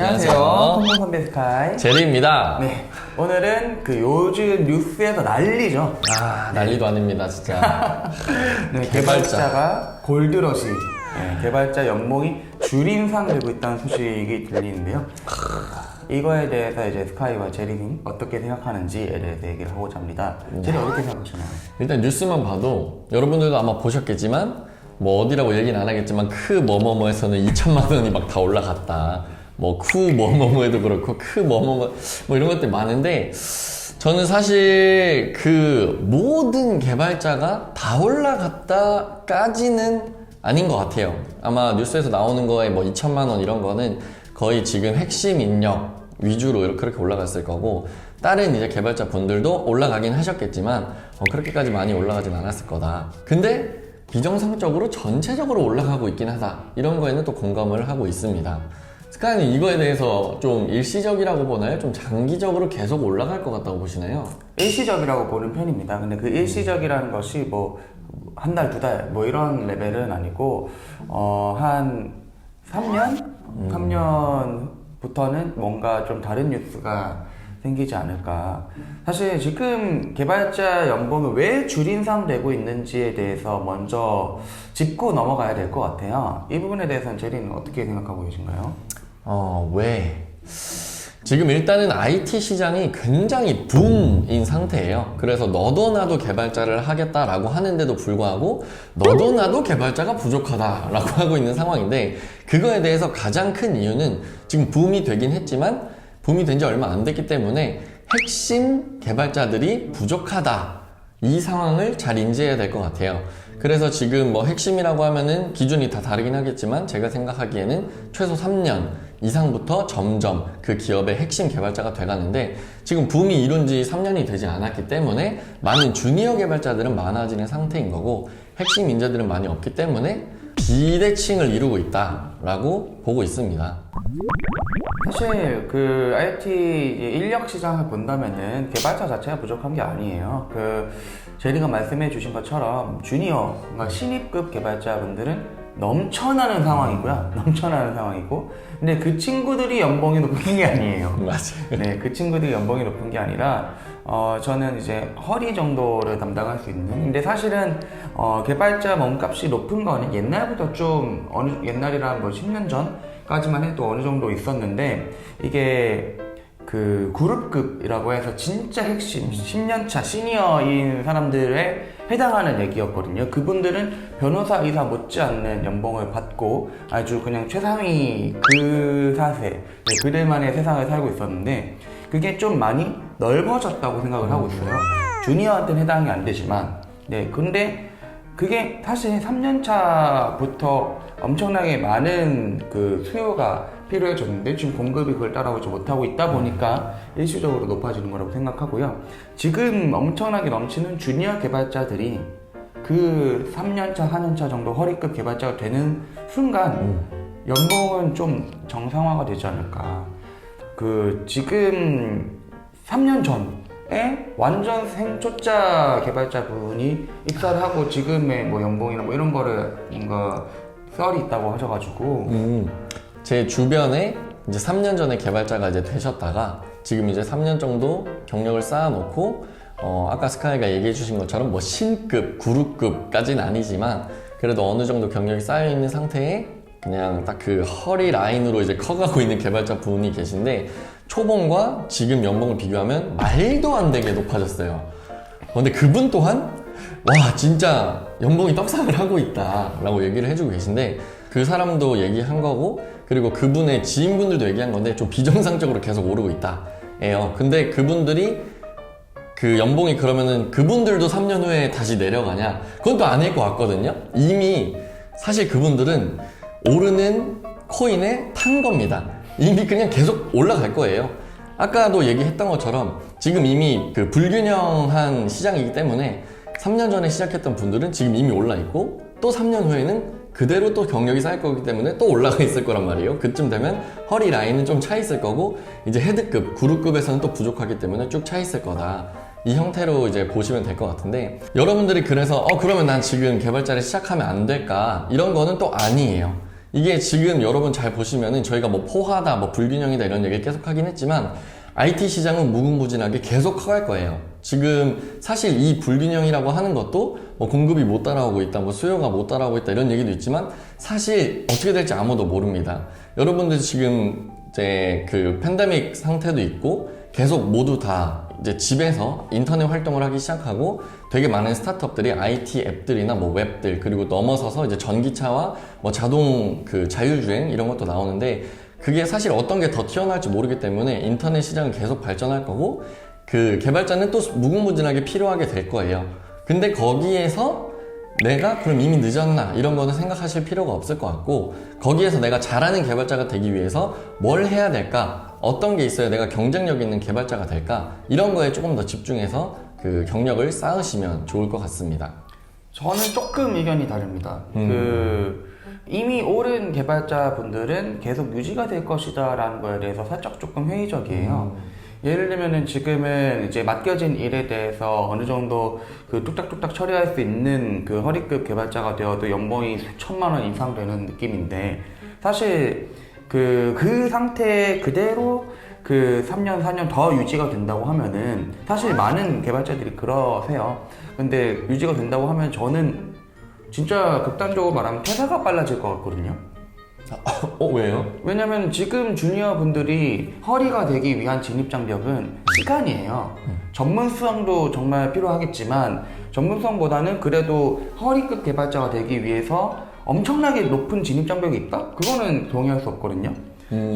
안녕하세요. 통공선배 스카이 제리입니다. 네, 오늘은 그 요즘 뉴스에서 난리죠. 난리도 아닙니다, 진짜. 네, 개발자가 골드러시, 개발자 연봉이 줄임상되고 있다는 소식이 들리는데요. 이거에 대해서 이제 스카이와 제리는 어떻게 생각하는지에 대해서 얘기를 하고자 합니다. 제리 어떻게 생각하시나요? 일단 뉴스만 봐도 여러분들도 아마 보셨겠지만 뭐 어디라고 얘기는 안 하겠지만 크 뭐뭐뭐에서는 2천만 원이 막 다 올라갔다. 뭐 쿠 뭐뭐뭐에도 그렇고 크 뭐뭐뭐 뭐 이런 것들 많은데 저는 사실 그 모든 개발자가 다 올라갔다까지는 아닌 것 같아요. 아마 뉴스에서 나오는 거에 뭐 2천만 원 이런 거는 거의 지금 핵심 인력 위주로 그렇게 올라갔을 거고 다른 이제 개발자 분들도 올라가긴 하셨겠지만 그렇게까지 많이 올라가진 않았을 거다. 근데 비정상적으로 전체적으로 올라가고 있긴 하다. 이런 거에는 또 공감을 하고 있습니다. 스카이는 이거에 대해서 좀 일시적이라고 보나요? 좀 장기적으로 계속 올라갈 것 같다고 보시나요? 일시적이라고 보는 편입니다. 근데 그 일시적이라는 것이 뭐 한 달, 두 달 뭐 이런 레벨은 아니고 한 3년? 3년부터는 뭔가 좀 다른 뉴스가 생기지 않을까. 사실 지금 개발자 연봉이 왜 줄임상 되고 있는지에 대해서 먼저 짚고 넘어가야 될 것 같아요. 이 부분에 대해서는 제리는 어떻게 생각하고 계신가요? 왜? 지금 일단은 IT 시장이 굉장히 붐인 상태예요. 그래서 너도 나도 개발자를 하겠다라고 하는데도 불구하고 너도 나도 개발자가 부족하다라고 하고 있는 상황인데 그거에 대해서 가장 큰 이유는 지금 붐이 되긴 했지만 붐이 된 지 얼마 안 됐기 때문에 핵심 개발자들이 부족하다. 이 상황을 잘 인지해야 될 것 같아요. 그래서 지금 뭐 핵심이라고 하면은 기준이 다 다르긴 하겠지만 제가 생각하기에는 최소 3년 이상부터 점점 그 기업의 핵심 개발자가 돼가는데 지금 붐이 이룬 지 3년이 되지 않았기 때문에 많은 주니어 개발자들은 많아지는 상태인 거고 핵심 인재들은 많이 없기 때문에 비대칭을 이루고 있다라고 보고 있습니다. 사실 그 IT 인력 시장을 본다면은 개발자 자체가 부족한 게 아니에요. 제리가 말씀해 주신 것처럼 주니어, 그러니까 신입급 개발자분들은 넘쳐나는 상황이고요. 넘쳐나는 상황이고. 근데 그 친구들이 연봉이 높은 게 아니에요. 맞아요. 네, 그 친구들이 연봉이 높은 게 아니라, 저는 이제 허리 정도를 담당할 수 있는. 근데 사실은, 개발자 몸값이 높은 거는 옛날부터 좀, 옛날이란 뭐 10년 전까지만 해도 어느 정도 있었는데, 이게 그 그룹급이라고 해서 진짜 핵심 10년차 시니어인 사람들에 해당하는 얘기였거든요. 그분들은 변호사 이사 못지않는 연봉을 받고 아주 그냥 최상위 그 사세, 그들만의 세상을 살고 있었는데 그게 좀 많이 넓어졌다고 생각을 하고 있어요. 주니어한테는 해당이 안 되지만 근데 그게 사실 3년차부터 엄청나게 많은 그 수요가 필요해졌는데 지금 공급이 그걸 따라오지 못하고 있다 보니까 일시적으로 높아지는 거라고 생각하고요. 지금 엄청나게 넘치는 주니어 개발자들이 그 3년차, 4년차 정도 허리급 개발자가 되는 순간 연봉은 좀 정상화가 되지 않을까. 지금 3년 전에 완전 생초짜 개발자분이 입사를 하고 지금의 뭐 연봉이나 뭐 이런 거를 뭔가 썰이 있다고 하셔가지고 제 주변에 이제 3년 전에 개발자가 이제 되셨다가 지금 이제 3년 정도 경력을 쌓아놓고 아까 스카이가 얘기해 주신 것처럼 뭐 신급, 구루급까지는 아니지만 그래도 어느 정도 경력이 쌓여있는 상태에 그냥 딱 그 허리 라인으로 이제 커가고 있는 개발자 분이 계신데 초봉과 지금 연봉을 비교하면 말도 안 되게 높아졌어요. 근데 그분 또한 와 진짜 연봉이 떡상을 하고 있다 라고 얘기를 해주고 계신데 그 사람도 얘기한 거고 그리고 그분의 지인분들도 얘기한 건데 좀 비정상적으로 계속 오르고 있다 예요. 근데 그분들이 그 연봉이 그러면은 그분들도 3년 후에 다시 내려가냐 그건 또 아닐 것 같거든요. 이미 사실 그분들은 오르는 코인에 탄 겁니다. 이미 그냥 계속 올라갈 거예요. 아까도 얘기했던 것처럼 지금 이미 그 불균형한 시장이기 때문에 3년 전에 시작했던 분들은 지금 이미 올라 있고 또 3년 후에는 그대로 또 경력이 쌓일 거기 때문에 또 올라가 있을 거란 말이에요. 그쯤 되면 허리 라인은 좀 차 있을 거고 이제 헤드급, 그룹급에서는 또 부족하기 때문에 쭉 차 있을 거다. 이 형태로 이제 보시면 될 것 같은데 여러분들이 그래서 그러면 난 지금 개발자를 시작하면 안 될까? 이런 거는 또 아니에요. 이게 지금 여러분 잘 보시면은 저희가 뭐 포화다, 뭐 불균형이다 이런 얘기를 계속 하긴 했지만 IT 시장은 무궁무진하게 계속 커갈 거예요. 지금 사실 이 불균형이라고 하는 것도 뭐 공급이 못 따라오고 있다, 뭐 수요가 못 따라오고 있다 이런 얘기도 있지만 사실 어떻게 될지 아무도 모릅니다. 여러분들 지금 이제 그 팬데믹 상태도 있고 계속 모두 다 이제 집에서 인터넷 활동을 하기 시작하고 되게 많은 스타트업들이 IT 앱들이나 뭐 웹들 그리고 넘어서서 이제 전기차와 뭐 자동 그 자율주행 이런 것도 나오는데 그게 사실 어떤 게 더 튀어나올지 모르기 때문에 인터넷 시장은 계속 발전할 거고 그 개발자는 또 무궁무진하게 필요하게 될 거예요. 근데 거기에서 내가 그럼 이미 늦었나 이런 거는 생각하실 필요가 없을 것 같고 거기에서 내가 잘하는 개발자가 되기 위해서 뭘 해야 될까? 어떤 게 있어야 내가 경쟁력 있는 개발자가 될까? 이런 거에 조금 더 집중해서 그 경력을 쌓으시면 좋을 것 같습니다. 저는 조금 의견이 다릅니다. 이미 오른 개발자분들은 계속 유지가 될 것이다 라는 거에 대해서 살짝 조금 회의적이에요. 예를 들면은 지금은 이제 맡겨진 일에 대해서 어느 정도 그 뚝딱뚝딱 처리할 수 있는 그 허리급 개발자가 되어도 연봉이 수천만 원 이상 되는 느낌인데 사실 그 상태 그대로 그 3년, 4년 더 유지가 된다고 하면은 사실 많은 개발자들이 그러세요. 근데 유지가 된다고 하면 저는 진짜 극단적으로 말하면 퇴사가 빨라질 것 같거든요. 왜요? 왜냐면 지금 주니어 분들이 허리가 되기 위한 진입장벽은 시간이에요. 전문성도 정말 필요하겠지만 전문성보다는 그래도 허리급 개발자가 되기 위해서 엄청나게 높은 진입장벽이 있다? 그거는 동의할 수 없거든요.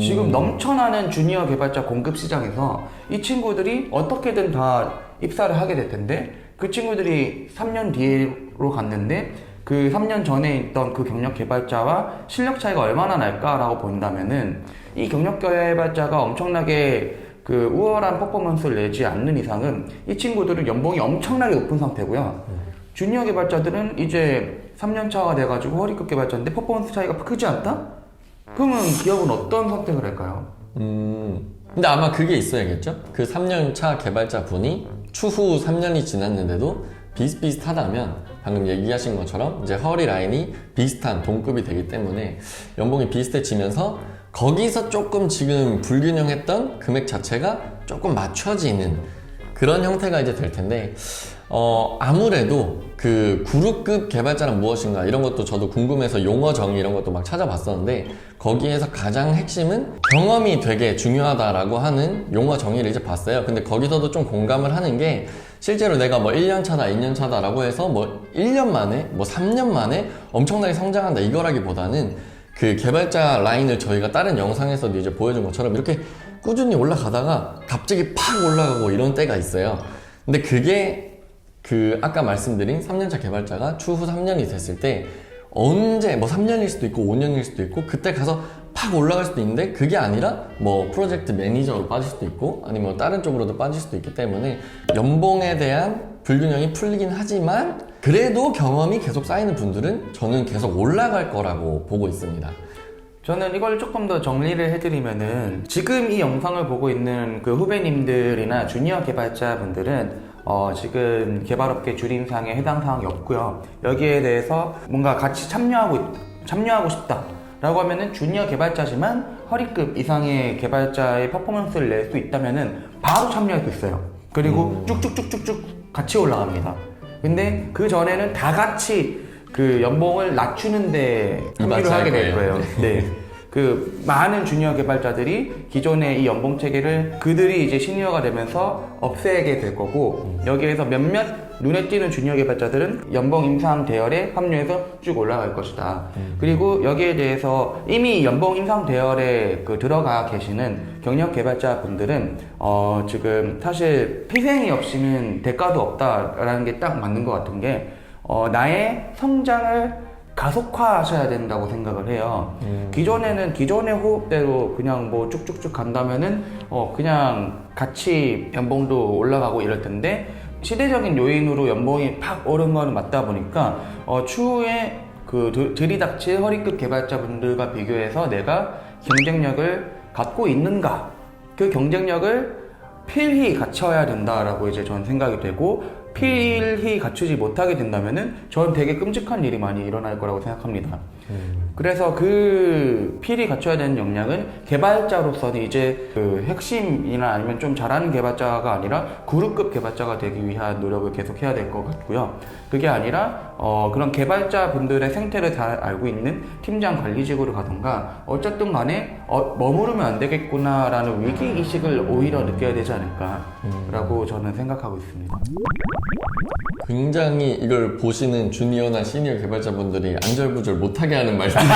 지금 넘쳐나는 주니어 개발자 공급 시장에서 이 친구들이 어떻게든 다 입사를 하게 될 텐데 그 친구들이 3년 뒤로 갔는데 그 3년 전에 있던 그 경력 개발자와 실력 차이가 얼마나 날까라고 본다면은 이 경력 개발자가 엄청나게 그 우월한 퍼포먼스를 내지 않는 이상은 이 친구들은 연봉이 엄청나게 높은 상태고요. 주니어 개발자들은 이제 3년 차가 돼가지고 허리급 개발자인데 퍼포먼스 차이가 크지 않다? 그러면 기업은 어떤 선택을 할까요? 근데 아마 그게 있어야겠죠? 그 3년 차 개발자 분이 추후 3년이 지났는데도 비슷비슷하다면 방금 얘기하신 것처럼 이제 허리 라인이 비슷한 동급이 되기 때문에 연봉이 비슷해지면서 거기서 조금 지금 불균형했던 금액 자체가 조금 맞춰지는 그런 형태가 이제 될 텐데 아무래도 그 그룹급 개발자는 무엇인가 이런 것도 저도 궁금해서 용어 정의 이런 것도 막 찾아봤었는데 거기에서 가장 핵심은 경험이 되게 중요하다라고 하는 용어 정의를 이제 봤어요. 근데 거기서도 좀 공감을 하는 게 실제로 내가 뭐 1년 차다, 2년 차다라고 해서 뭐 1년 만에, 뭐 3년 만에 엄청나게 성장한다 이거라기보다는 그 개발자 라인을 저희가 다른 영상에서도 이제 보여준 것처럼 이렇게 꾸준히 올라가다가 갑자기 팍 올라가고 이런 때가 있어요. 근데 그게 그 아까 말씀드린 3년차 개발자가 추후 3년이 됐을 때 언제 뭐 3년일 수도 있고 5년일 수도 있고 그때 가서 팍 올라갈 수도 있는데 그게 아니라 뭐 프로젝트 매니저로 빠질 수도 있고 아니면 다른 쪽으로도 빠질 수도 있기 때문에 연봉에 대한 불균형이 풀리긴 하지만 그래도 경험이 계속 쌓이는 분들은 저는 계속 올라갈 거라고 보고 있습니다. 저는 이걸 조금 더 정리를 해드리면은 지금 이 영상을 보고 있는 그 후배님들이나 주니어 개발자분들은 지금 개발업계 줄임상에 해당 사항이 없고요. 여기에 대해서 뭔가 같이 참여하고 싶다 라고 하면은 주니어 개발자지만 허리급 이상의 개발자의 퍼포먼스를 낼 수 있다면은 바로 참여할 수 있어요. 그리고 쭉쭉쭉쭉쭉 같이 올라갑니다. 근데 그 전에는 다 같이 그 연봉을 낮추는데 합류를 하게 될 거예요. 네. 그 많은 주니어 개발자들이 기존의 이 연봉 체계를 그들이 이제 시니어가 되면서 없애게 될 거고 여기에서 몇몇 눈에 띄는 주니어 개발자들은 연봉 인상 대열에 합류해서 쭉 올라갈 것이다. 그리고 여기에 대해서 이미 연봉 인상 대열에 그 들어가 계시는 경력 개발자 분들은 지금 사실 희생이 없이는 대가도 없다라는 게 딱 맞는 것 같은 게 나의 성장을 가속화하셔야 된다고 생각을 해요. 기존에는 기존의 호흡대로 그냥 뭐 쭉쭉쭉 간다면은 그냥 같이 연봉도 올라가고 이럴 텐데 시대적인 요인으로 연봉이 팍 오른 거는 맞다 보니까 추후에 그 들이닥칠 허리급 개발자분들과 비교해서 내가 경쟁력을 갖고 있는가 그 경쟁력을 필히 갖춰야 된다라고 이제 저는 생각이 되고 필히 갖추지 못하게 된다면은 저는 되게 끔찍한 일이 많이 일어날 거라고 생각합니다. 그래서 그 필히 갖춰야 되는 역량은 개발자로서는 이제 그 핵심이나 아니면 좀 잘하는 개발자가 아니라 그룹급 개발자가 되기 위한 노력을 계속 해야 될 것 같고요. 그게 아니라 그런 개발자 분들의 생태를 잘 알고 있는 팀장 관리직으로 가던가 어쨌든 간에 머무르면 안 되겠구나라는 위기의식을 오히려 느껴야 되지 않을까라고 저는 생각하고 있습니다. 굉장히 이걸 보시는 주니어나 시니어 개발자분들이 안절부절 못하게 하는 말씀이에요.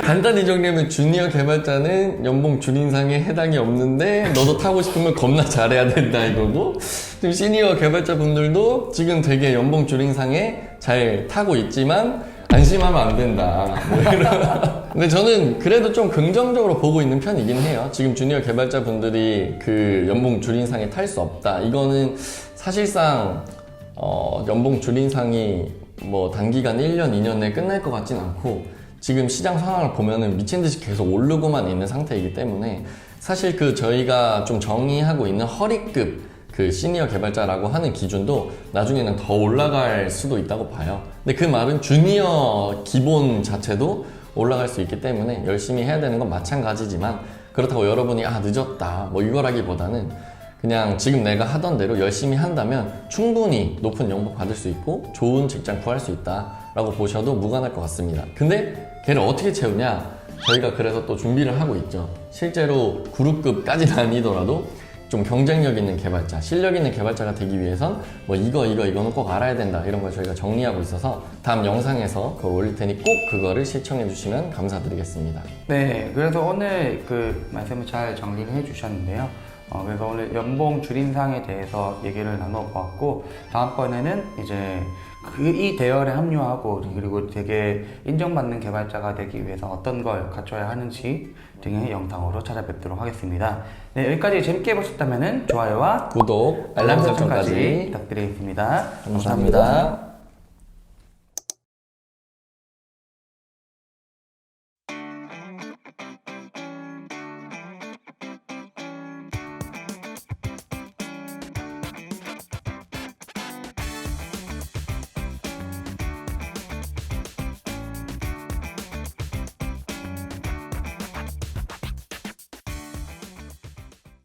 간단히 정리하면 주니어 개발자는 연봉 줄 인상에 해당이 없는데 너도 타고 싶으면 겁나 잘해야 된다 이거고, 지금 시니어 개발자분들도 지금 되게 연봉 줄 인상에 잘 타고 있지만 안심하면 안 된다. 뭐 이런. 근데 저는 그래도 좀 긍정적으로 보고 있는 편이긴 해요. 지금 주니어 개발자분들이 그 연봉 줄 인상에 탈 수 없다. 이거는 사실상 연봉 줄 인상이 뭐 단기간 1년, 2년 내에 끝날 것 같진 않고 지금 시장 상황을 보면은 미친 듯이 계속 오르고만 있는 상태이기 때문에 사실 그 저희가 좀 정의하고 있는 허리급 그 시니어 개발자라고 하는 기준도 나중에는 더 올라갈 수도 있다고 봐요. 근데 그 말은 주니어 기본 자체도 올라갈 수 있기 때문에 열심히 해야 되는 건 마찬가지지만, 그렇다고 여러분이 늦었다 뭐 이거라기보다는 그냥 지금 내가 하던 대로 열심히 한다면 충분히 높은 연봉 받을 수 있고 좋은 직장 구할 수 있다라고 보셔도 무관할 것 같습니다. 근데 걔를 어떻게 채우냐? 저희가 그래서 또 준비를 하고 있죠. 실제로 그룹급까지는 아니더라도 좀 경쟁력 있는 개발자, 실력 있는 개발자가 되기 위해선 뭐 이거는 꼭 알아야 된다 이런 걸 저희가 정리하고 있어서 다음 영상에서 그걸 올릴 테니 꼭 그거를 시청해 주시면 감사드리겠습니다. 네, 그래서 오늘 그 말씀을 잘 정리를 해주셨는데요. 그래서 오늘 연봉 줄 인상에 대해서 얘기를 나눠보았고, 다음번에는 이제 이 대열에 합류하고 그리고 되게 인정받는 개발자가 되기 위해서 어떤 걸 갖춰야 하는지 등의 영상으로 찾아뵙도록 하겠습니다. 네, 여기까지 재밌게 보셨다면 좋아요와 구독, 알람 설정까지 부탁드리겠습니다. 감사합니다.